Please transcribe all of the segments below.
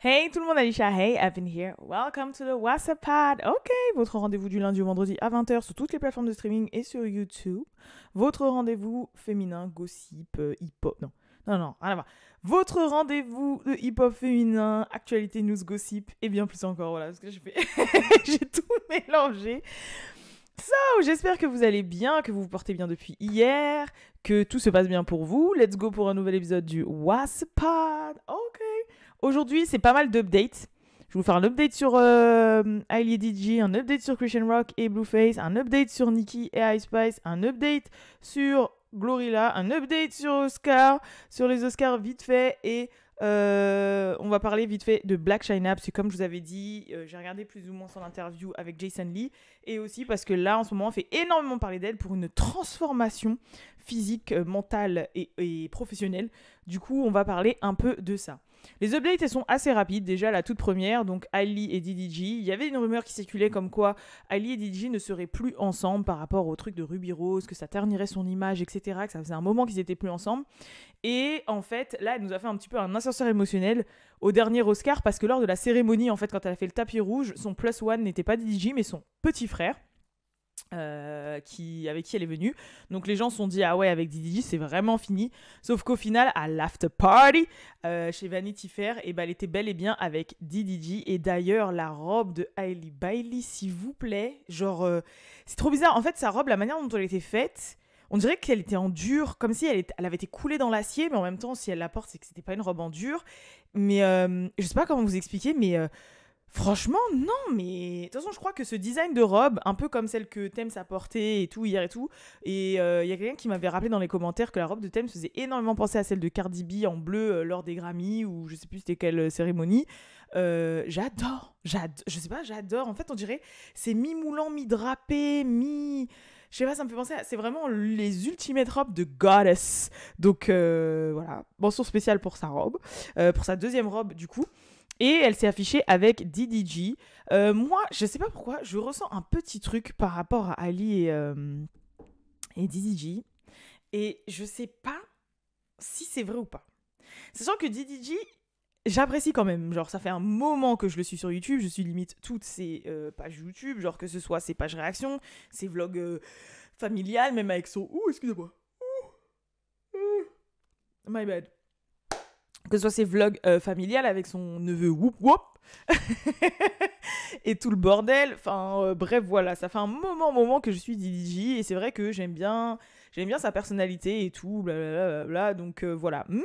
Hey tout le monde, Alicia, hey, I've been here. Welcome to the WhatsApp Pod. Ok, votre rendez-vous du lundi au vendredi à 20h sur toutes les plateformes de streaming et sur YouTube. Votre rendez-vous féminin, gossip, hip-hop. Non, rien à voir. Votre rendez-vous de hip-hop féminin, actualité, news, gossip et bien plus encore. Voilà, parce que j'ai tout mélangé. So, j'espère que vous allez bien, que vous vous portez bien depuis hier, que tout se passe bien pour vous. Let's go pour un nouvel épisode du WhatsApp Pod. Ok. Aujourd'hui, c'est pas mal d'updates. Je vais vous faire un update sur Hailey et DJ, un update sur Christian Rock et Blueface, un update sur Nicki et Ice Spice, un update sur Glorilla, un update sur les Oscars vite fait et on va parler vite fait de Blac Chyna parce que comme je vous avais dit, j'ai regardé plus ou moins son interview avec Jason Lee et aussi parce que là en ce moment on fait énormément parler d'elle pour une transformation physique, mentale et professionnelle. Du coup, on va parler un peu de ça. Les updates, elles sont assez rapides. Déjà, la toute première, donc Hailey et DDG. Il y avait une rumeur qui circulait comme quoi Hailey et DDG ne seraient plus ensemble par rapport au truc de Ruby Rose, que ça ternirait son image, etc. Que ça faisait un moment qu'ils étaient plus ensemble. Et en fait, là, elle nous a fait un petit peu un ascenseur émotionnel au dernier Oscar parce que lors de la cérémonie, en fait, quand elle a fait le tapis rouge, son plus one n'était pas DDG, mais son petit frère. Avec qui elle est venue. Donc les gens se sont dit ah ouais, avec DDG c'est vraiment fini. Sauf qu'au final, à l'after party chez Vanity Fair, et elle était bel et bien avec DDG. Et d'ailleurs, la robe de Hailey Bailey, s'il vous plaît, genre c'est trop bizarre. En fait, sa robe, la manière dont elle était faite, on dirait qu'elle était en dur, comme si elle avait été coulée dans l'acier, mais en même temps, si elle la porte, c'est que c'était pas une robe en dur. Mais je sais pas comment vous expliquer, mais franchement, non, mais de toute façon, je crois que ce design de robe, un peu comme celle que Thames a portée et tout, hier et tout, et il y a quelqu'un qui m'avait rappelé dans les commentaires que la robe de Thames faisait énormément penser à celle de Cardi B en bleu lors des Grammys, ou je sais plus c'était quelle cérémonie. J'adore, je sais pas, j'adore. En fait, on dirait, c'est mi-moulant, mi-drapé, je sais pas, ça me fait penser c'est vraiment les ultimates robes de Goddess. Donc, voilà, mention spéciale pour sa robe, pour sa deuxième robe, du coup. Et elle s'est affichée avec DDG. Moi, je sais pas pourquoi, je ressens un petit truc par rapport à Ali et DDG. Et je sais pas si c'est vrai ou pas. Sachant que DDG, j'apprécie quand même. Genre, ça fait un moment que je le suis sur YouTube. Je suis limite toutes ses pages YouTube. Genre, que ce soit ses pages réactions, ses vlogs familiales, même avec son... Ouh, excusez-moi. My bad. Que ce soit ses vlogs familiales avec son neveu Whoop Whoop et tout le bordel. Enfin, bref, voilà, ça fait un moment que je suis DDG et c'est vrai que j'aime bien sa personnalité et tout, blablabla. Donc voilà. Mais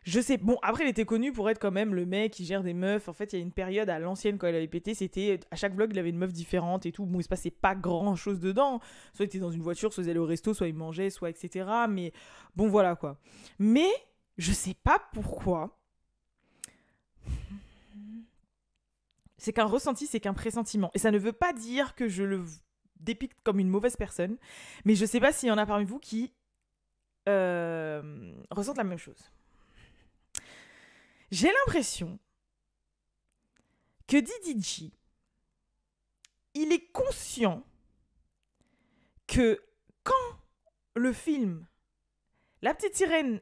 je sais, bon, après, il était connu pour être quand même le mec qui gère des meufs. En fait, il y a une période à l'ancienne quand il avait pété, c'était à chaque vlog, il avait une meuf différente et tout. Bon, il se passait pas grand chose dedans. Soit il était dans une voiture, soit il allait au resto, soit il mangeait, soit etc. Mais bon, voilà quoi. Mais je sais pas pourquoi. C'est qu'un ressenti, c'est qu'un pressentiment. Et ça ne veut pas dire que je le dépicte comme une mauvaise personne. Mais je sais pas s'il y en a parmi vous qui ressentent la même chose. J'ai l'impression que DDG, il est conscient que quand le film La Petite Sirène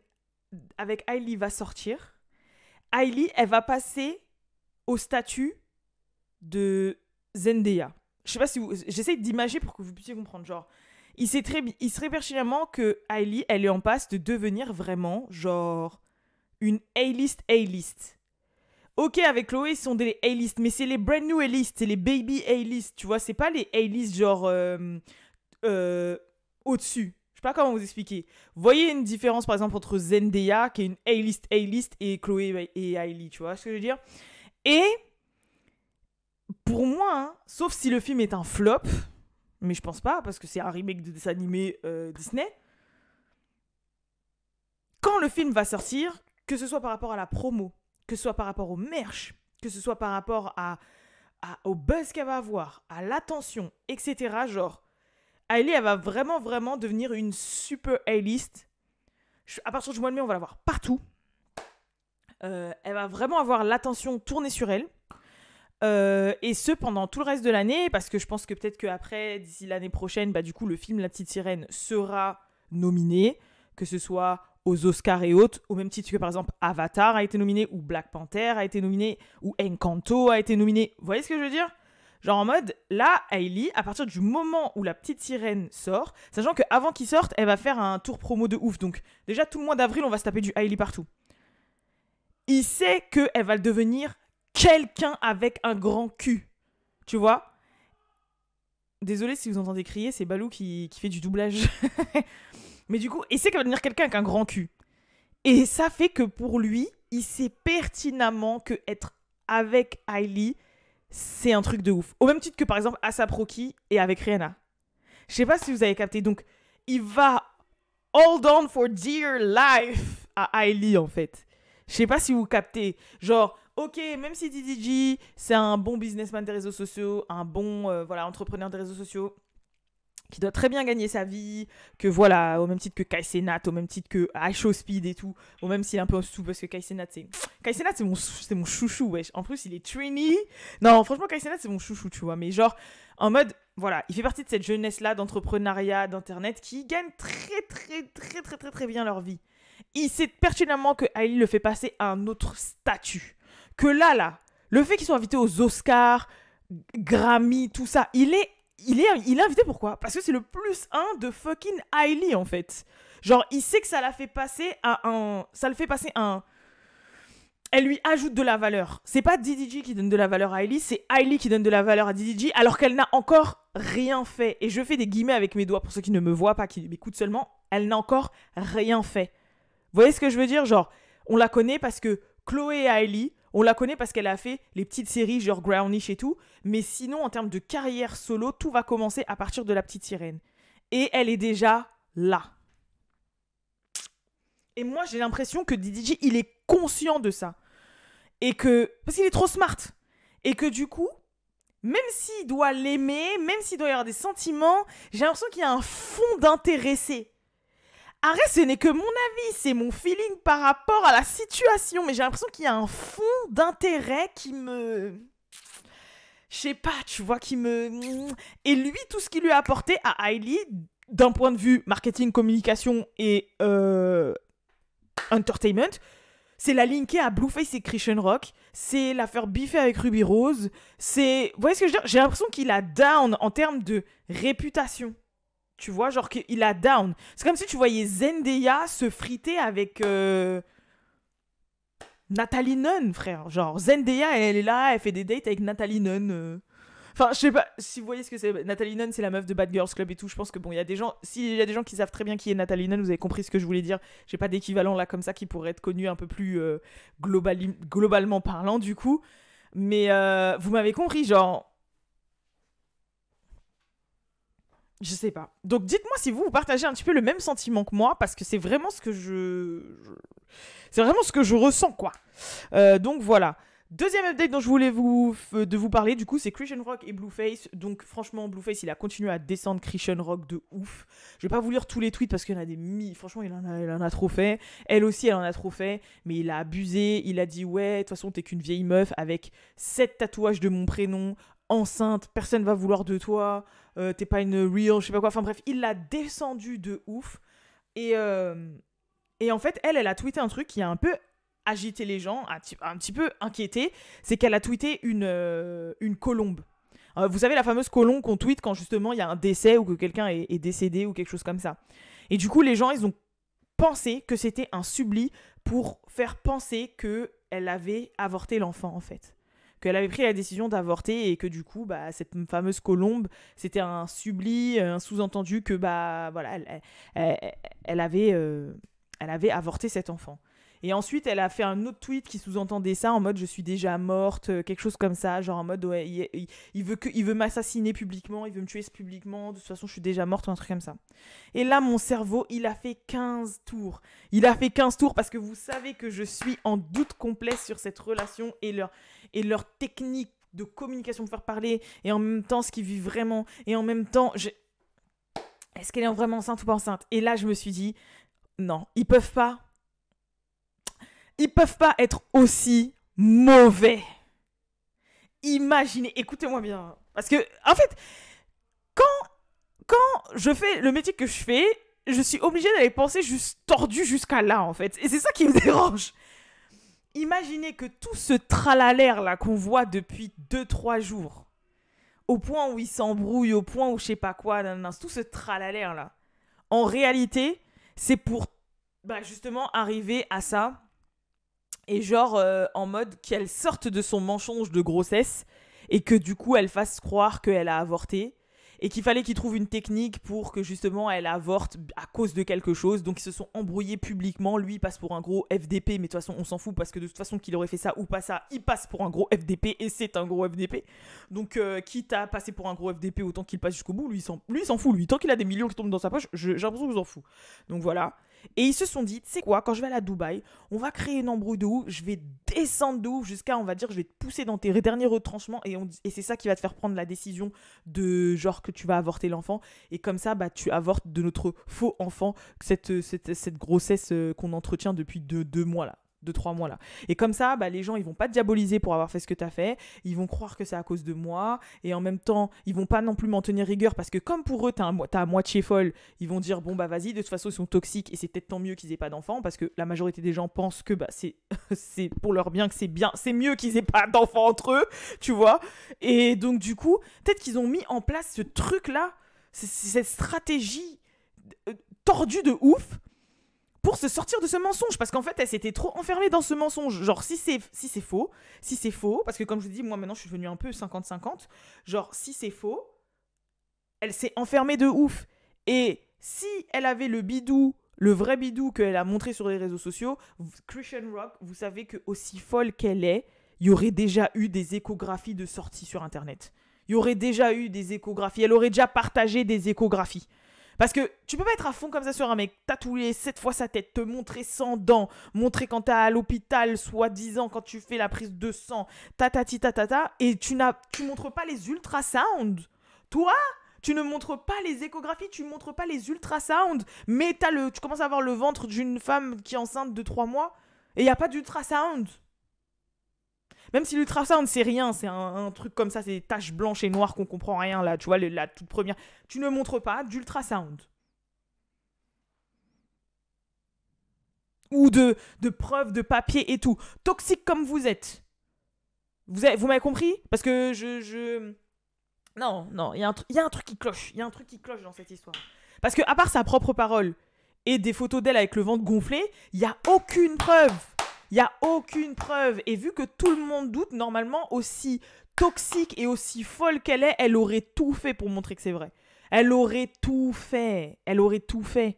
avec Hailey va sortir, Hailey, elle va passer au statut de Zendaya. Je sais pas si vous... J'essaie d'imager pour que vous puissiez comprendre. Genre, il sait pertinemment que Hailey, elle est en passe de devenir vraiment, genre, une A-list. Ok, avec Chloé, ils sont des A-list, mais c'est les brand new A-list, c'est les baby A-list, tu vois, c'est pas les A-list genre au-dessus. Je sais pas comment vous expliquer. Vous voyez une différence, par exemple, entre Zendaya, qui est une A-list, et Chloé et Hailey, tu vois ce que je veux dire? Et pour moi, hein, sauf si le film est un flop, mais je pense pas, parce que c'est un remake de dessin animé Disney, quand le film va sortir, que ce soit par rapport à la promo, que ce soit par rapport au merch, que ce soit par rapport au buzz qu'elle va avoir, à l'attention, etc. Genre, Hailey, elle va vraiment devenir une super A-list. À partir du mois de mai, on va la voir partout. Elle va vraiment avoir l'attention tournée sur elle. Et ce, pendant tout le reste de l'année, parce que je pense que peut-être qu'après, d'ici l'année prochaine, bah, du coup, le film La Petite Sirène sera nominé, que ce soit aux Oscars et autres, au même titre que par exemple Avatar a été nominé, ou Black Panther a été nominé, ou Encanto a été nominé. Vous voyez ce que je veux dire? Genre en mode, là, Hailey, à partir du moment où la petite sirène sort, sachant qu'avant qu'il sorte, elle va faire un tour promo de ouf. Donc déjà, tout le mois d'avril, on va se taper du Hailey partout. Il sait qu'elle va devenir quelqu'un avec un grand cul. Tu vois? Désolé si vous entendez crier, c'est Balou qui fait du doublage. Mais du coup, il sait qu'elle va devenir quelqu'un avec un grand cul. Et ça fait que pour lui, il sait pertinemment que être avec Hailey, c'est un truc de ouf. Au même titre que par exemple A$AP Rocky et avec Rihanna. Je sais pas si vous avez capté. Donc, il va hold on for dear life à Hailey en fait. Je sais pas si vous captez. Genre, ok, même si DDG, c'est un bon businessman des réseaux sociaux, un bon entrepreneur des réseaux sociaux, qui doit très bien gagner sa vie, que voilà, au même titre que Kai Cenat, au même titre que iShowSpeed et tout, au même s'il est un peu en dessous, parce que Kai Cenat, c'est mon chouchou, wesh. En plus, il est Trini. Non, franchement, Kai Cenat, c'est mon chouchou, tu vois. Mais genre, en mode, voilà, il fait partie de cette jeunesse-là d'entrepreneuriat, d'internet, qui gagne très bien leur vie. Il sait pertinemment que Hailey le fait passer à un autre statut. Que là, le fait qu'ils soient invités aux Oscars, Grammy, tout ça, il est invité pourquoi? Parce que c'est le plus 1 de fucking Hailey en fait. Genre, il sait que ça la fait passer à un... Ça le fait passer à un... Elle lui ajoute de la valeur. C'est pas DDG qui donne de la valeur à Hailey, c'est Hailey qui donne de la valeur à DDG alors qu'elle n'a encore rien fait. Et je fais des guillemets avec mes doigts pour ceux qui ne me voient pas, qui m'écoutent seulement. Elle n'a encore rien fait. Vous voyez ce que je veux dire? Genre, on la connaît parce que Chloé et Hailey, on la connaît parce qu'elle a fait les petites séries genre Grownish et tout. Mais sinon, en termes de carrière solo, tout va commencer à partir de la petite sirène. Et elle est déjà là. Et moi, j'ai l'impression que DDG, il est conscient de ça. Et que... Parce qu'il est trop smart. Et que du coup, même s'il doit l'aimer, même s'il doit y avoir des sentiments, j'ai l'impression qu'il y a un fond d'intéressé. Arrête, ce n'est que mon avis, c'est mon feeling par rapport à la situation. Mais j'ai l'impression qu'il y a un fond d'intérêt qui me... Je sais pas, tu vois, qui me... Et lui, tout ce qu'il lui a apporté à Hailey, d'un point de vue marketing, communication et entertainment, c'est la linker à Blueface et Christian Rock, c'est la faire biffer avec Ruby Rose, c'est... Vous voyez ce que je veux dire? J'ai l'impression qu'il a down en termes de réputation. Tu vois, genre qu'il a down. C'est comme si tu voyais Zendaya se friter avec Nathalie Nunn, frère. Genre, Zendaya, elle est là, elle fait des dates avec Nathalie Nunn. Enfin, je sais pas si vous voyez ce que c'est. Nathalie Nunn, c'est la meuf de Bad Girls Club et tout. Je pense que bon, il y a des gens... S'il y a des gens qui savent très bien qui est Nathalie Nunn, vous avez compris ce que je voulais dire. J'ai pas d'équivalent là comme ça qui pourrait être connu un peu plus globalement parlant, du coup. Mais vous m'avez compris, genre... Je sais pas. Donc dites-moi si vous partagez un petit peu le même sentiment que moi, parce que c'est vraiment ce que c'est vraiment ce que je ressens, quoi. Donc voilà. Deuxième update dont je voulais vous parler, du coup, c'est Christian Rock et Blueface. Donc franchement, Blueface, il a continué à descendre Christian Rock de ouf. Je vais pas vous lire tous les tweets parce qu'il y en a des franchement, il en a trop fait. Elle aussi, elle en a trop fait. Mais il a abusé. Il a dit, ouais, de toute façon, t'es qu'une vieille meuf avec 7 tatouages de mon prénom, enceinte, personne va vouloir de toi. T'es pas une real, je sais pas quoi. Enfin bref, il l'a descendu de ouf. Et en fait, elle a tweeté un truc qui a un peu agité les gens, un petit peu inquiété. C'est qu'elle a tweeté une colombe. Vous savez, la fameuse colombe qu'on tweet quand justement il y a un décès ou que quelqu'un est décédé ou quelque chose comme ça. Et du coup, les gens, ils ont pensé que c'était un subli pour faire penser qu'elle avait avorté l'enfant, en fait. Qu'elle avait pris la décision d'avorter et que du coup, bah, cette fameuse colombe, c'était un subli, un sous-entendu que, bah, voilà, elle avait avorté cet enfant. Et ensuite, elle a fait un autre tweet qui sous-entendait ça en mode « je suis déjà morte », quelque chose comme ça, genre en mode « ouais, il veut m'assassiner publiquement, il veut me tuer publiquement, de toute façon, je suis déjà morte » ou un truc comme ça. Et là, mon cerveau, il a fait 15 tours. Il a fait 15 tours parce que vous savez que je suis en doute complet sur cette relation et leur technique de communication, de faire parler, et en même temps, ce qu'ils vivent vraiment, et en même temps, est-ce qu'elle est vraiment enceinte ou pas enceinte? Et là, je me suis dit, non, ils peuvent pas être aussi mauvais. Imaginez, écoutez-moi bien, parce que, en fait, quand je fais le métier que je fais, je suis obligée d'aller penser juste tordu jusqu'à là, en fait. Et c'est ça qui me dérange. Imaginez que tout ce tralalaire là qu'on voit depuis 2 3 jours, au point où il s'embrouille, au point où je sais pas quoi, tout ce tralalaire là, en réalité, c'est pour justement arriver à ça. Et genre en mode qu'elle sorte de son mensonge de grossesse et que du coup elle fasse croire qu'elle a avorté et qu'il fallait qu'ils trouvent une technique pour que justement elle avorte à cause de quelque chose. Donc ils se sont embrouillés publiquement. Lui il passe pour un gros FDP, mais de toute façon on s'en fout parce que de toute façon qu'il aurait fait ça ou pas ça, il passe pour un gros FDP et c'est un gros FDP. Donc quitte à passer pour un gros FDP, autant qu'il passe jusqu'au bout. Lui il s'en fout. Lui, tant qu'il a des millions qui tombent dans sa poche, j'ai l'impression qu'il s'en fout. Donc voilà. Et ils se sont dit, tu sais quoi, quand je vais aller à Dubaï, on va créer une embrouille de ouf, je vais descendre de ouf jusqu'à, on va dire, je vais te pousser dans tes derniers retranchements et c'est ça qui va te faire prendre la décision de genre que tu vas avorter l'enfant. Et comme ça, tu avortes de notre faux enfant, cette grossesse qu'on entretient depuis 2 mois là. 2 3 mois là. Et comme ça, les gens, ils vont pas te diaboliser pour avoir fait ce que t'as fait. Ils vont croire que c'est à cause de moi. Et en même temps, ils vont pas non plus m'en tenir rigueur parce que comme pour eux, t'as à moitié folle, ils vont dire, bon, vas-y, de toute façon, ils sont toxiques et c'est peut-être tant mieux qu'ils aient pas d'enfants parce que la majorité des gens pensent que c'est, c'est pour leur bien que c'est bien, c'est mieux qu'ils aient pas d'enfants entre eux, tu vois. Et donc, du coup, peut-être qu'ils ont mis en place ce truc-là, cette stratégie tordue de ouf pour se sortir de ce mensonge, parce qu'en fait elle s'était trop enfermée dans ce mensonge. Genre si c'est faux, parce que comme je vous dis, moi maintenant je suis devenue un peu 50-50, genre si c'est faux, elle s'est enfermée de ouf. Et si elle avait le bidou, le vrai bidou qu'elle a montré sur les réseaux sociaux, Christian Rock, vous savez que aussi folle qu'elle est, il y aurait déjà eu des échographies de sortie sur internet. Il y aurait déjà eu des échographies, elle aurait déjà partagé des échographies. Parce que tu peux pas être à fond comme ça sur un mec, tatouer 7 fois sa tête, te montrer sans dents, montrer quand t'es à l'hôpital, soi-disant, quand tu fais la prise de sang, et tu montres pas les ultrasounds. Toi, tu ne montres pas les échographies, tu montres pas les ultrasounds, mais tu commences à voir le ventre d'une femme qui est enceinte de 3 mois, et il n'y a pas d'ultrasound. Même si l'ultrasound, c'est rien, c'est un truc comme ça, c'est des taches blanches et noires qu'on comprend rien, là, tu vois, la toute première. Tu ne montres pas d'ultrasound. Ou de preuves de papier et tout. Toxique comme vous êtes. Vous m'avez compris? Parce que Non, il y a un truc qui cloche. Il y a un truc qui cloche dans cette histoire. Parce que, à part sa propre parole et des photos d'elle avec le ventre gonflé, il n'y a aucune preuve. Il n'y a aucune preuve. Et vu que tout le monde doute, normalement, aussi toxique et aussi folle qu'elle est, elle aurait tout fait pour montrer que c'est vrai. Elle aurait tout fait. Elle aurait tout fait.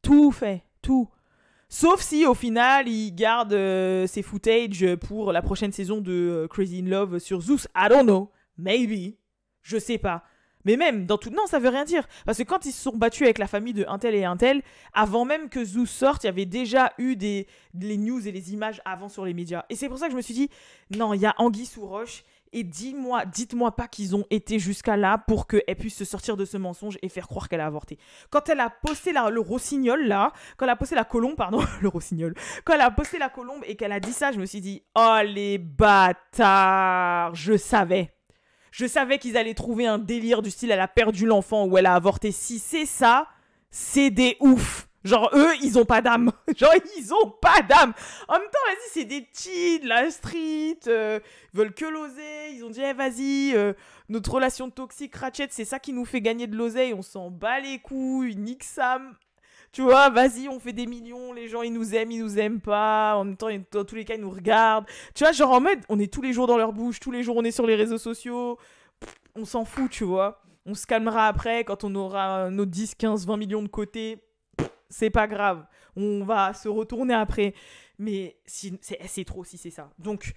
Tout fait. Tout. Sauf si, au final, il garde ses footage pour la prochaine saison de Crazy in Love sur Zeus. I don't know. Maybe. Je sais pas. Mais même, dans tout... Non, ça veut rien dire. Parce que quand ils se sont battus avec la famille de un tel et un tel, avant même que Zeus sorte, il y avait déjà eu les news et les images avant sur les médias. Et c'est pour ça que je me suis dit, non, il y a anguille sous roche. Et dites-moi pas qu'ils ont été jusqu'à là pour qu'elle puisse se sortir de ce mensonge et faire croire qu'elle a avorté. Quand elle a posté le rossignol, là, quand elle a posté la colombe, pardon, le rossignol, quand elle a posté la colombe et qu'elle a dit ça, je me suis dit, oh les bâtards, je savais. Je savais qu'ils allaient trouver un délire du style elle a perdu l'enfant ou elle a avorté. Si c'est ça, c'est des ouf. Genre, eux, ils ont pas d'âme. Genre, ils ont pas d'âme. En même temps, vas-y, c'est des petits de la street. Ils veulent que l'oseille. Ils ont dit, vas-y, notre relation toxique, Ratchet, c'est ça qui nous fait gagner de l'oseille. On s'en bat les couilles, nique Sam. Tu vois, vas-y, on fait des millions. Les gens, ils nous aiment pas. En même temps, dans tous les cas, ils nous regardent. Tu vois, genre en mode, on est tous les jours dans leur bouche. Tous les jours, on est sur les réseaux sociaux. On s'en fout, tu vois. On se calmera après quand on aura nos 10, 15, 20 millions de côté. C'est pas grave, on va se retourner après. Mais c'est trop si c'est ça. Donc,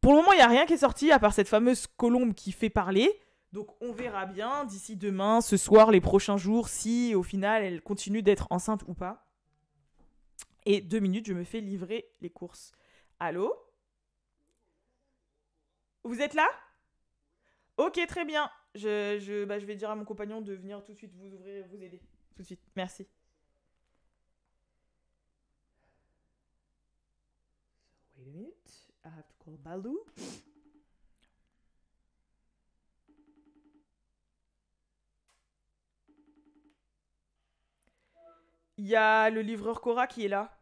pour le moment, il n'y a rien qui est sorti à part cette fameuse colombe qui fait parler. Donc, on verra bien d'ici demain, ce soir, les prochains jours, si au final, elle continue d'être enceinte ou pas. Et 2 minutes, je me fais livrer les courses. Allô? Vous êtes là? Ok, très bien. Je vais dire à mon compagnon de venir tout de suite vous ouvrir et vous aider. Tout de suite, merci. Wait a minute. I have to call Baloo. Il y a le livreur Cora qui est là.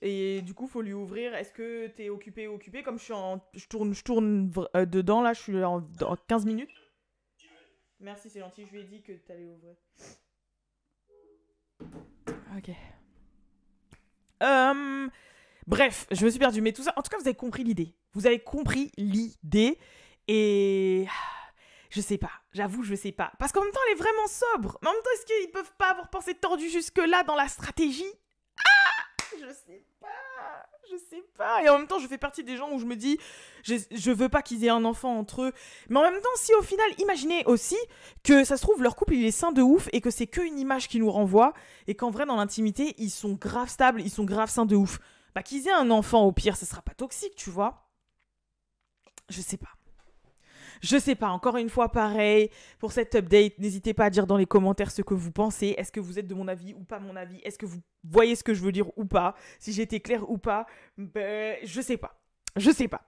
Et du coup, faut lui ouvrir. Est-ce que t'es occupé ou occupé? Comme je tourne dedans, là, je suis dans 15 minutes. Merci, c'est gentil. Je lui ai dit que t'allais ouvrir. Ok. Euh, Bref, je me suis perdue. Mais tout ça, en tout cas, vous avez compris l'idée. Vous avez compris l'idée. Et je sais pas. J'avoue, je sais pas. Parce qu'en même temps, elle est vraiment sobre. Mais en même temps, est-ce qu'ils peuvent pas avoir pensé tordu jusque-là dans la stratégie? Je sais pas. Je sais pas. Et en même temps, je fais partie des gens où je me dis, je veux pas qu'ils aient un enfant entre eux. Mais en même temps, si au final, imaginez aussi que ça se trouve, leur couple, il est sain de ouf et que c'est qu'une image qui nous renvoie et qu'en vrai, dans l'intimité, ils sont grave stables, ils sont grave sains de ouf. Bah, qu'ils aient un enfant, au pire, ça sera pas toxique, tu vois. Je sais pas. Je sais pas, encore une fois, pareil, pour cette update, n'hésitez pas à dire dans les commentaires ce que vous pensez. Est-ce que vous êtes de mon avis ou pas mon avis? Est-ce que vous voyez ce que je veux dire ou pas? Si j'ai été claire ou pas? Ben, je sais pas. Je sais pas.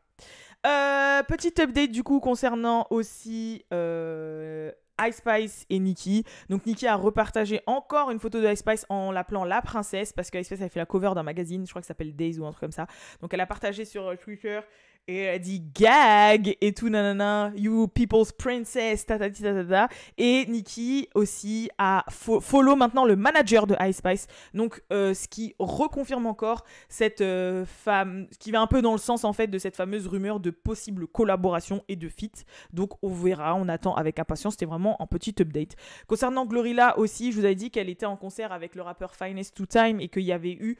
Petite update du coup concernant aussi Ice Spice et Nicki. Donc Nicki a repartagé encore une photo de Ice Spice en l'appelant la princesse parce que Ice Spice a fait la cover d'un magazine, je crois que ça s'appelle Days ou un truc comme ça. Donc elle a partagé sur Twitter et elle a dit gag et tout nanana, you people's princess, tatati tatata. Et Nicki aussi a follow maintenant le manager de Ice Spice. Donc ce qui reconfirme encore cette femme, ce qui va un peu dans le sens en fait de cette fameuse rumeur de possible collaboration et de feat. Donc on verra, on attend avec impatience. C'était vraiment un petit update. Concernant Glorilla aussi, je vous avais dit qu'elle était en concert avec le rappeur Finest Two Time et qu'il y avait eu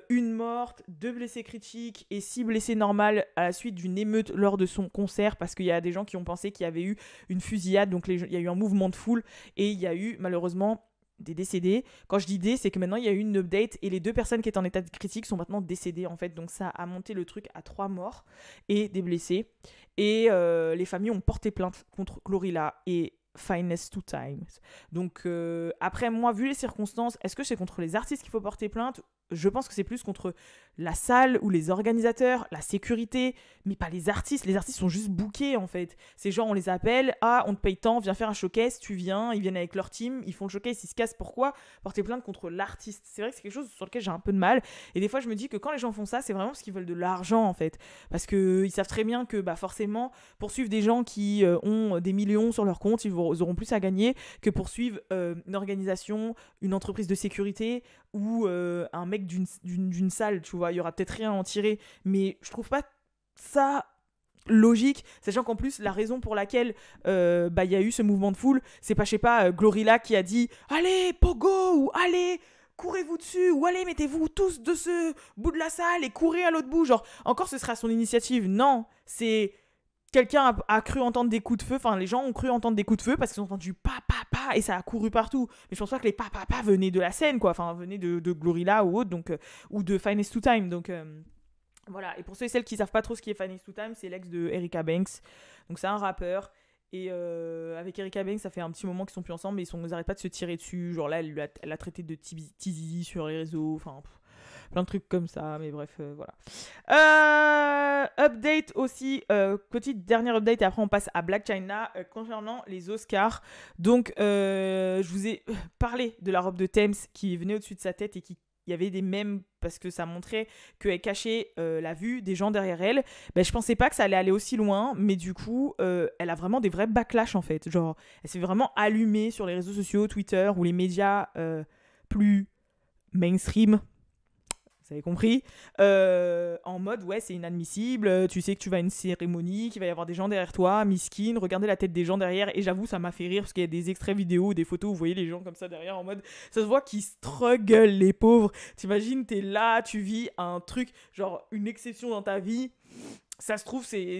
une morte, 2 blessés critiques et 6 blessés normales à la suite d'une émeute lors de son concert parce qu'il y a des gens qui ont pensé qu'il y avait eu une fusillade, donc il y a eu un mouvement de foule et il y a eu malheureusement des décédés. Quand je dis des, c'est que maintenant il y a eu une update et les 2 personnes qui étaient en état de critique sont maintenant décédées en fait, donc ça a monté le truc à 3 morts et des blessés et les familles ont porté plainte contre Glorilla et Finest Two Times. Donc après moi, vu les circonstances, est-ce que c'est contre les artistes qu'il faut porter plainte? Je pense que c'est plus contre la salle ou les organisateurs, la sécurité, mais pas les artistes. Les artistes sont juste bookés en fait. C'est genre on les appelle, ah on te paye tant, viens faire un showcase, tu viens, ils viennent avec leur team, ils font le showcase, ils se cassent. Pourquoi porter plainte contre l'artiste? C'est vrai que c'est quelque chose sur lequel j'ai un peu de mal. Et des fois je me dis que quand les gens font ça, c'est vraiment parce qu'ils veulent de l'argent en fait. Parce qu'ils savent très bien que bah, forcément, poursuivre des gens qui ont des millions sur leur compte, ils auront plus à gagner que poursuivre une organisation, une entreprise de sécurité ou un mec d'une salle, tu vois, il y aura peut-être rien à en tirer, mais je trouve pas ça logique, sachant qu'en plus la raison pour laquelle bah il y a eu ce mouvement de foule, c'est pas je sais pas Glorilla qui a dit allez pogo ou allez courez-vous dessus ou allez mettez-vous tous de ce bout de la salle et courez à l'autre bout, genre encore ce sera à son initiative. Non, c'est quelqu'un a cru entendre des coups de feu, enfin les gens ont cru entendre des coups de feu parce qu'ils ont entendu pa pa pa et ça a couru partout. Mais je pense pas que les pa pa pa venaient de la scène quoi, enfin venaient de Glorilla ou autre, donc ou de Finest Two Time, donc voilà. Et pour ceux et celles qui savent pas trop ce qui est Finest Two Time, c'est l'ex de Erika Banks, donc c'est un rappeur. Et avec Erika Banks, ça fait un petit moment qu'ils sont plus ensemble, mais ils arrêtent pas de se tirer dessus. Genre là, elle a traité de Tizi sur les réseaux, enfin plein de trucs comme ça, mais bref, voilà. Update aussi, petite dernière update, et après on passe à Blac Chyna concernant les Oscars. Donc, je vous ai parlé de la robe de Thames qui venait au-dessus de sa tête et qui il y avait des mèmes parce que ça montrait qu'elle cachait la vue des gens derrière elle. Ben, je pensais pas que ça allait aller aussi loin, mais du coup, elle a vraiment des vrais backlash en fait. Genre, elle s'est vraiment allumée sur les réseaux sociaux, Twitter ou les médias plus mainstream. Vous avez compris, en mode ouais c'est inadmissible, tu sais que tu vas à une cérémonie, qu'il va y avoir des gens derrière toi, miskin, regardez la tête des gens derrière, et j'avoue ça m'a fait rire parce qu'il y a des extraits vidéo, des photos où vous voyez les gens comme ça derrière en mode, ça se voit qu'ils struggle les pauvres, t'imagines t'es là, tu vis un truc, genre une exception dans ta vie, ça se trouve c'est...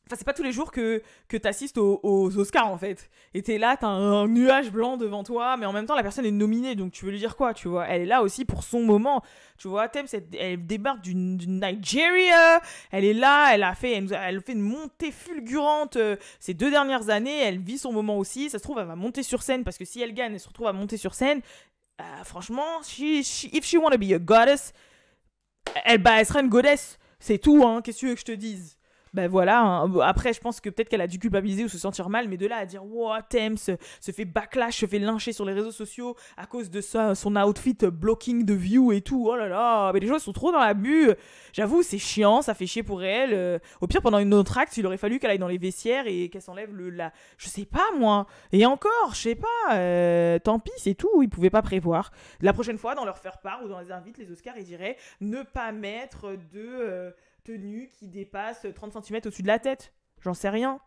Enfin, c'est pas tous les jours que t'assistes aux Oscars, en fait. Et t'es là, t'as un nuage blanc devant toi, mais en même temps, la personne est nominée, donc tu veux lui dire quoi, tu vois. Elle est là aussi pour son moment, tu vois. Thames, elle débarque d'une Nigeria, elle est là, elle fait une montée fulgurante ces 2 dernières années, elle vit son moment aussi. Ça se trouve, elle va monter sur scène, parce que si elle gagne, elle se retrouve à monter sur scène. Franchement, if she wanna be a goddess, elle sera une goddess. C'est tout, hein, qu'est-ce que tu veux que je te dise? Ben voilà, hein. Bon, après, je pense que peut-être qu'elle a dû culpabiliser ou se sentir mal, mais de là à dire, wow, Thames se fait backlash, se fait lyncher sur les réseaux sociaux à cause de ça, son outfit blocking de view et tout. Oh là là, mais les gens ils sont trop dans l'abus. J'avoue, c'est chiant, ça fait chier pour elle. Au pire, pendant une autre acte, il aurait fallu qu'elle aille dans les vestiaires et qu'elle s'enlève je sais pas moi. Et encore, je sais pas, tant pis, c'est tout, ils pouvaient pas prévoir. La prochaine fois, dans leur faire part ou dans les invites, les Oscars, ils diraient ne pas mettre de tenue qui dépasse 30 centimètres au-dessus de la tête. J'en sais rien.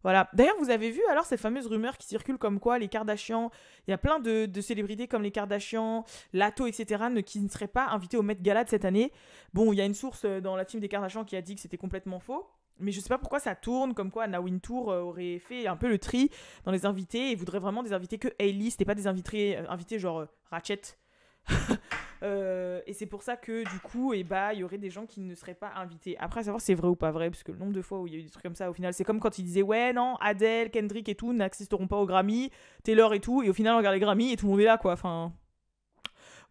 Voilà. D'ailleurs, vous avez vu alors cette fameuse rumeur qui circule comme quoi les Kardashians, il y a plein de célébrités comme les Kardashians, Lato, etc., qui ne seraient pas invités au Met Gala de cette année. Bon, il y a une source dans la team des Kardashians qui a dit que c'était complètement faux. Mais je sais pas pourquoi ça tourne, comme quoi Anna Wintour aurait fait un peu le tri dans les invités et voudrait vraiment des invités que A-list et pas des invités genre Ratchet. Et c'est pour ça que du coup il y aurait des gens qui ne seraient pas invités. Après à savoir si c'est vrai ou pas vrai, parce que le nombre de fois où il y a eu des trucs comme ça, au final c'est comme quand ils disaient ouais non Adele, Kendrick et tout n'assisteront pas aux Grammy, Taylor et tout, et au final on regarde les Grammy et tout le monde est là quoi. Enfin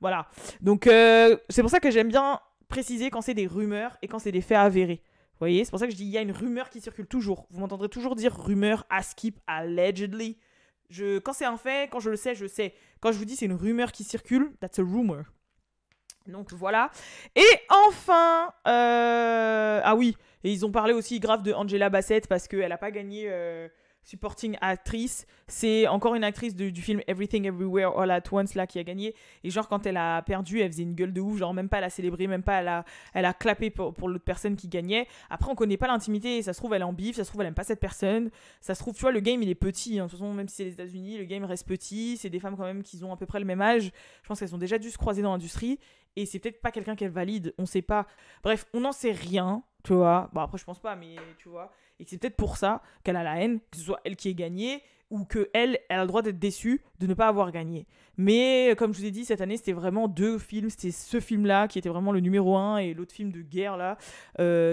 voilà, donc c'est pour ça que j'aime bien préciser quand c'est des rumeurs et quand c'est des faits avérés. Vous voyez, c'est pour ça que je dis il y a une rumeur qui circule toujours. Vous m'entendrez toujours dire rumeur, skip, allegedly. Quand c'est un fait, quand je le sais, je sais. Quand je vous dis c'est une rumeur qui circule, that's a rumor. Donc voilà. Et enfin, ah oui, et ils ont parlé aussi grave de Angela Bassett parce qu'elle n'a pas gagné supporting actrice. C'est encore une actrice du film Everything Everywhere All at Once là qui a gagné. Et genre quand elle a perdu, elle faisait une gueule de ouf. Genre même pas elle a célébré, même pas elle a clappé pour l'autre personne qui gagnait. Après on connaît pas l'intimité. Ça se trouve elle est en bif, ça se trouve elle aime pas cette personne. Ça se trouve tu vois le game il est petit. Hein. De toute façon même si c'est les États-Unis, le game reste petit. C'est des femmes quand même qui ont à peu près le même âge. Je pense qu'elles ont déjà dû se croiser dans l'industrie. Et c'est peut-être pas quelqu'un qu'elle valide, on sait pas. Bref, on n'en sait rien, tu vois. Bon, après, je pense pas, mais tu vois. Et c'est peut-être pour ça qu'elle a la haine, que ce soit elle qui ait gagné, ou qu'elle a le droit d'être déçue de ne pas avoir gagné. Mais comme je vous ai dit, cette année, c'était vraiment deux films. C'était ce film-là qui était vraiment le numéro 1 et l'autre film de guerre, là,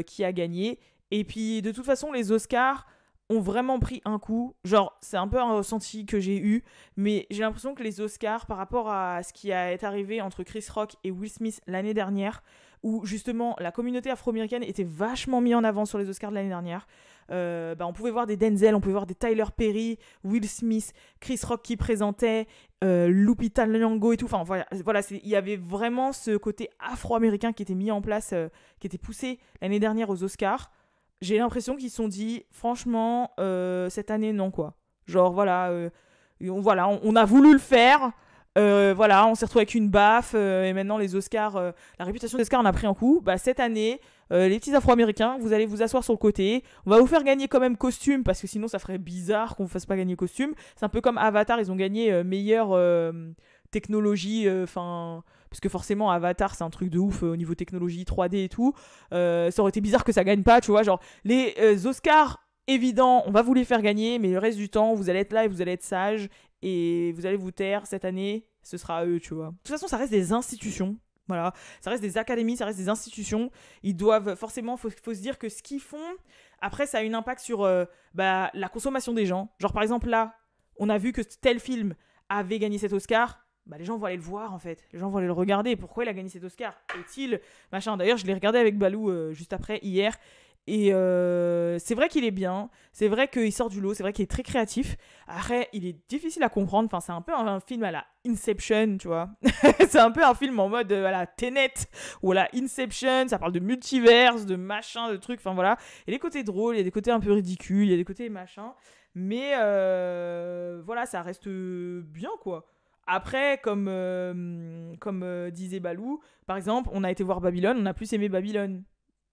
qui a gagné. Et puis, de toute façon, les Oscars ont vraiment pris un coup. Genre, c'est un peu un ressenti que j'ai eu, mais j'ai l'impression que les Oscars, par rapport à ce qui est arrivé entre Chris Rock et Will Smith l'année dernière, où justement la communauté afro-américaine était vachement mise en avant sur les Oscars de l'année dernière, on pouvait voir des Denzel, on pouvait voir des Tyler Perry, Will Smith, Chris Rock qui présentait, Lupita Nyong'o et tout. Enfin voilà, il y avait vraiment ce côté afro-américain qui était mis en place, qui était poussé l'année dernière aux Oscars. J'ai l'impression qu'ils se sont dit, franchement, cette année, non, quoi. Genre, voilà, on a voulu le faire, voilà, on s'est retrouvé avec une baffe, et maintenant, les Oscars, la réputation des Oscars en a pris un coup. Bah, cette année, les petits Afro-Américains, vous allez vous asseoir sur le côté, on va vous faire gagner quand même costume, parce que sinon, ça ferait bizarre qu'on ne fasse pas gagner costume. C'est un peu comme Avatar, ils ont gagné meilleure technologie, parce que forcément Avatar c'est un truc de ouf au niveau technologie 3D et tout, ça aurait été bizarre que ça gagne pas, tu vois, genre les Oscars évident, on va vous les faire gagner, mais le reste du temps vous allez être là et vous allez être sage et vous allez vous taire. Cette année ce sera à eux, tu vois. De toute façon ça reste des institutions, voilà, ça reste des académies, ça reste des institutions, ils doivent forcément, faut se dire que ce qu'ils font après ça a un impact sur la consommation des gens. Genre par exemple là on a vu que tel film avait gagné cet Oscar, les gens vont aller le voir en fait, les gens vont aller le regarder. Pourquoi il a gagné cet Oscar, est-il machin. D'ailleurs je l'ai regardé avec Balou juste après hier, et c'est vrai qu'il est bien, c'est vrai qu'il sort du lot, c'est vrai qu'il est très créatif. Après il est difficile à comprendre, enfin c'est un peu un film à la Inception, tu vois. C'est un peu un film en mode à la Tenet ou à la Inception, ça parle de multiverse, de machin, de trucs, enfin voilà. Il y a des côtés drôles, il y a des côtés un peu ridicules, il y a des côtés machin, mais voilà, ça reste bien quoi. Après, comme disait Balou, par exemple, on a été voir Babylone, on a plus aimé Babylone.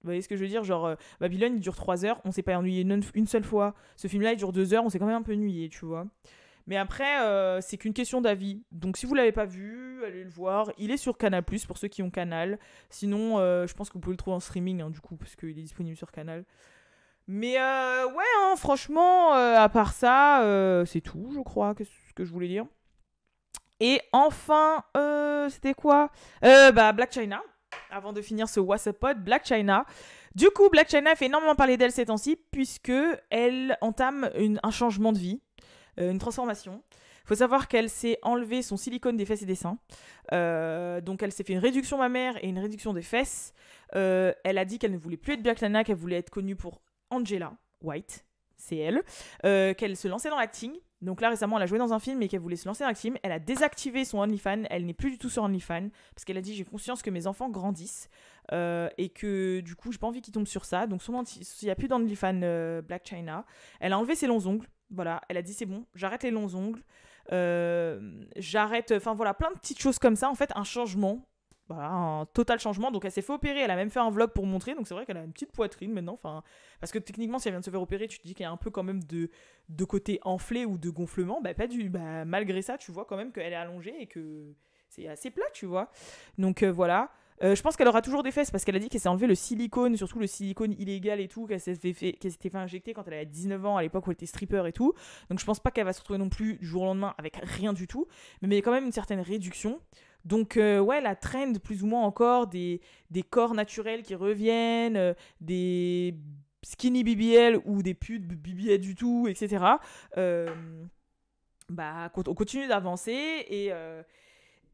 Vous voyez ce que je veux dire? Genre, Babylone, il dure 3 heures, on s'est pas ennuyé une seule fois. Ce film-là, il dure 2 heures, on s'est quand même un peu ennuyé, tu vois. Mais après, c'est qu'une question d'avis. Donc, si vous l'avez pas vu, allez le voir. Il est sur Canal+, pour ceux qui ont Canal. Sinon, je pense que vous pouvez le trouver en streaming, hein, du coup, parce qu'il est disponible sur Canal. Mais ouais, hein, franchement, à part ça, c'est tout, je crois, que ce que je voulais dire. Et enfin, c'était quoi? Blac Chyna. Avant de finir ce WhatsApp pod, Blac Chyna. Du coup, Blac Chyna fait énormément parler d'elle ces temps-ci, puisque elle entame un changement de vie, une transformation. Il faut savoir qu'elle s'est enlevé son silicone des fesses et des seins. Donc elle s'est fait une réduction mammaire et une réduction des fesses. Elle a dit qu'elle ne voulait plus être Blac Chyna, qu'elle voulait être connue pour Angela White, c'est elle, qu'elle se lançait dans l'acting. Donc là, récemment, elle a joué dans un film et qu'elle voulait se lancer dans l'acting. Elle a désactivé son OnlyFans. Elle n'est plus du tout sur OnlyFans parce qu'elle a dit j'ai conscience que mes enfants grandissent et que du coup, j'ai pas envie qu'ils tombent sur ça. Donc il n'y a plus d'OnlyFans Blac Chyna. Elle a enlevé ses longs ongles. Voilà, elle a dit c'est bon, j'arrête les longs ongles. J'arrête, enfin voilà, plein de petites choses comme ça. En fait, un changement. Voilà, un total changement. Donc elle s'est fait opérer, elle a même fait un vlog pour montrer. Donc c'est vrai qu'elle a une petite poitrine maintenant. Enfin, parce que techniquement, si elle vient de se faire opérer, tu te dis qu'il y a un peu quand même de côté enflé ou de gonflement. Malgré ça, tu vois quand même qu'elle est allongée et que c'est assez plat, tu vois. Donc voilà. Je pense qu'elle aura toujours des fesses parce qu'elle a dit qu'elle s'est enlevé le silicone, surtout le silicone illégal et tout, qu'elle s'était fait injecter quand elle avait 19 ans, à l'époque où elle était stripper et tout. Donc je pense pas qu'elle va se retrouver non plus du jour au lendemain avec rien du tout, mais il y a quand même une certaine réduction. Donc ouais, la trend plus ou moins encore des corps naturels qui reviennent, des skinny BBL ou des putes BBL du tout, etc. On continue d'avancer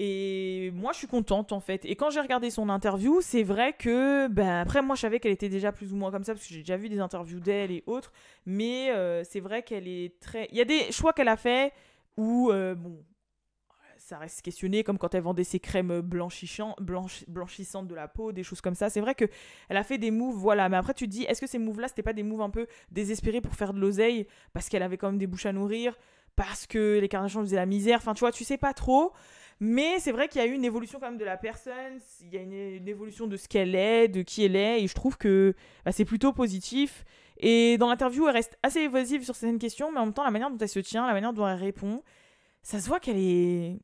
et moi, je suis contente, en fait. Et quand j'ai regardé son interview, c'est vrai que... après, moi, je savais qu'elle était déjà plus ou moins comme ça, parce que j'ai déjà vu des interviews d'elle et autres. Mais c'est vrai qu'elle est très... Il y a des choix qu'elle a fait où, ça reste questionné, comme quand elle vendait ses crèmes blanchissantes de la peau, des choses comme ça. C'est vrai qu'elle a fait des moves, voilà. Mais après, tu te dis, est-ce que ces moves-là, c'était pas des moves un peu désespérés pour faire de l'oseille, parce qu'elle avait quand même des bouches à nourrir, parce que les Kardashians faisaient la misère. Enfin, tu vois, tu sais pas trop. Mais c'est vrai qu'il y a eu une évolution quand même de la personne, il y a une évolution de ce qu'elle est, de qui elle est, et je trouve que c'est plutôt positif. Et dans l'interview, elle reste assez évasive sur certaines questions, mais en même temps, la manière dont elle se tient, la manière dont elle répond, ça se voit qu'elle est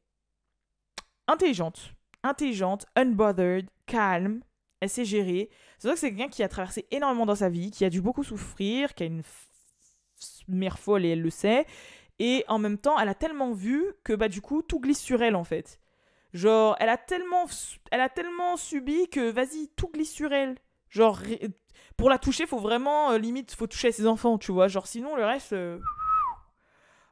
intelligente, unbothered, calme, elle sait gérer. C'est vrai que c'est quelqu'un qui a traversé énormément dans sa vie, qui a dû beaucoup souffrir, qui a une mère folle et elle le sait. Et en même temps, elle a tellement vu que du coup, tout glisse sur elle en fait. Genre, elle a tellement subi que vas-y, tout glisse sur elle. Genre, pour la toucher, faut vraiment, limite, faut toucher à ses enfants, tu vois. Genre, sinon, le reste,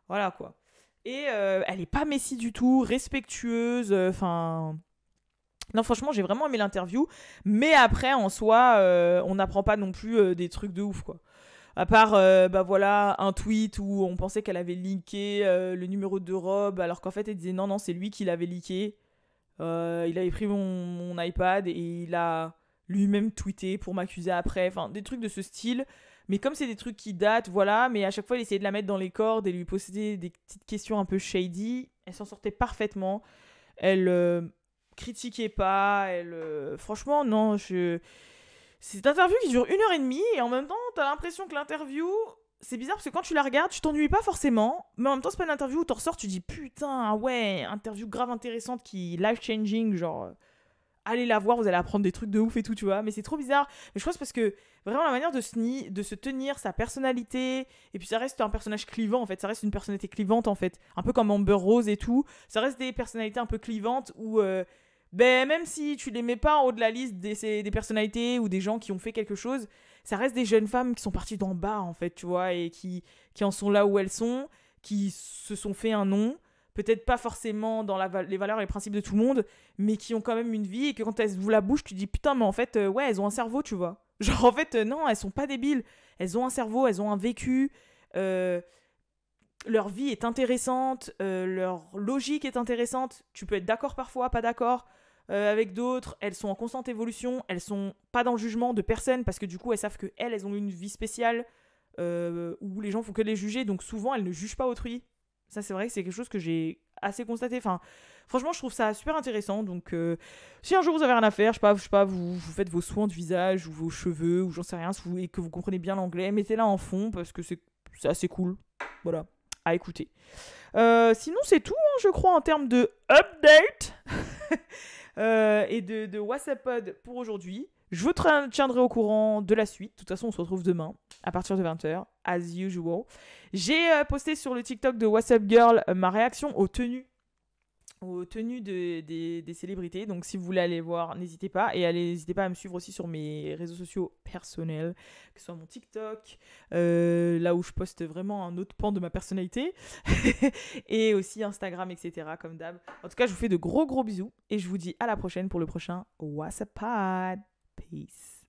voilà quoi. Et elle est pas messie du tout, respectueuse, enfin... Non, franchement, j'ai vraiment aimé l'interview. Mais après, en soi, on n'apprend pas non plus des trucs de ouf, quoi. À part, voilà, un tweet où on pensait qu'elle avait leaké le numéro de robe, alors qu'en fait, elle disait non, c'est lui qui l'avait leaké. Il avait pris mon iPad et il a lui-même tweeté pour m'accuser après. Enfin, des trucs de ce style. Mais comme c'est des trucs qui datent, voilà, mais à chaque fois, il essayait de la mettre dans les cordes et lui poser des petites questions un peu shady. Elle s'en sortait parfaitement. Elle critiquait pas. Franchement, non, c'est une interview qui dure 1h30 et en même temps, t'as l'impression que l'interview... C'est bizarre parce que quand tu la regardes, tu t'ennuies pas forcément, mais en même temps, c'est pas une interview où t'en ressors, tu dis putain, ouais, interview grave intéressante qui life-changing, genre allez la voir, vous allez apprendre des trucs de ouf et tout, tu vois. Mais c'est trop bizarre. Mais je pense parce que vraiment la manière de se tenir, sa personnalité, et puis ça reste un personnage clivant en fait, ça reste une personnalité clivante en fait, un peu comme Amber Rose et tout. Ça reste des personnalités un peu clivantes où même si tu les mets pas en haut de la liste des personnalités ou des gens qui ont fait quelque chose, ça reste des jeunes femmes qui sont parties d'en bas en fait, tu vois, et qui en sont là où elles sont, qui se sont fait un nom, peut-être pas forcément dans les valeurs et les principes de tout le monde, mais qui ont quand même une vie et que quand elles ouvrent la bouche, tu dis putain, mais en fait, ouais, elles ont un cerveau, tu vois. Genre en fait, non, elles sont pas débiles, elles ont un cerveau, elles ont un vécu, leur vie est intéressante, leur logique est intéressante, tu peux être d'accord parfois, pas d'accord, avec d'autres, elles sont en constante évolution, elles sont pas dans le jugement de personne parce que du coup elles savent qu'elles ont une vie spéciale où les gens font que les juger, donc souvent elles ne jugent pas autrui. Ça c'est vrai que c'est quelque chose que j'ai assez constaté. Enfin, franchement je trouve ça super intéressant. Donc si un jour vous avez rien à faire, je sais pas, vous faites vos soins de visage ou vos cheveux ou j'en sais rien, et que vous comprenez bien l'anglais, mettez-la en fond parce que c'est assez cool. Voilà, à écouter. Sinon c'est tout, hein, je crois, en termes de update. Et de WhatsApp Pod pour aujourd'hui. Je vous tiendrai au courant de la suite. De toute façon, on se retrouve demain à partir de 20h, as usual. J'ai posté sur le TikTok de WhatsApp Girl ma réaction aux tenues des célébrités. Donc si vous voulez aller voir, n'hésitez pas. Et n'hésitez pas à me suivre aussi sur mes réseaux sociaux personnels, que ce soit mon TikTok, là où je poste vraiment un autre pan de ma personnalité, et aussi Instagram, etc. comme d'hab. En tout cas, je vous fais de gros bisous et je vous dis à la prochaine pour le prochain WhatsApp Pod. Peace.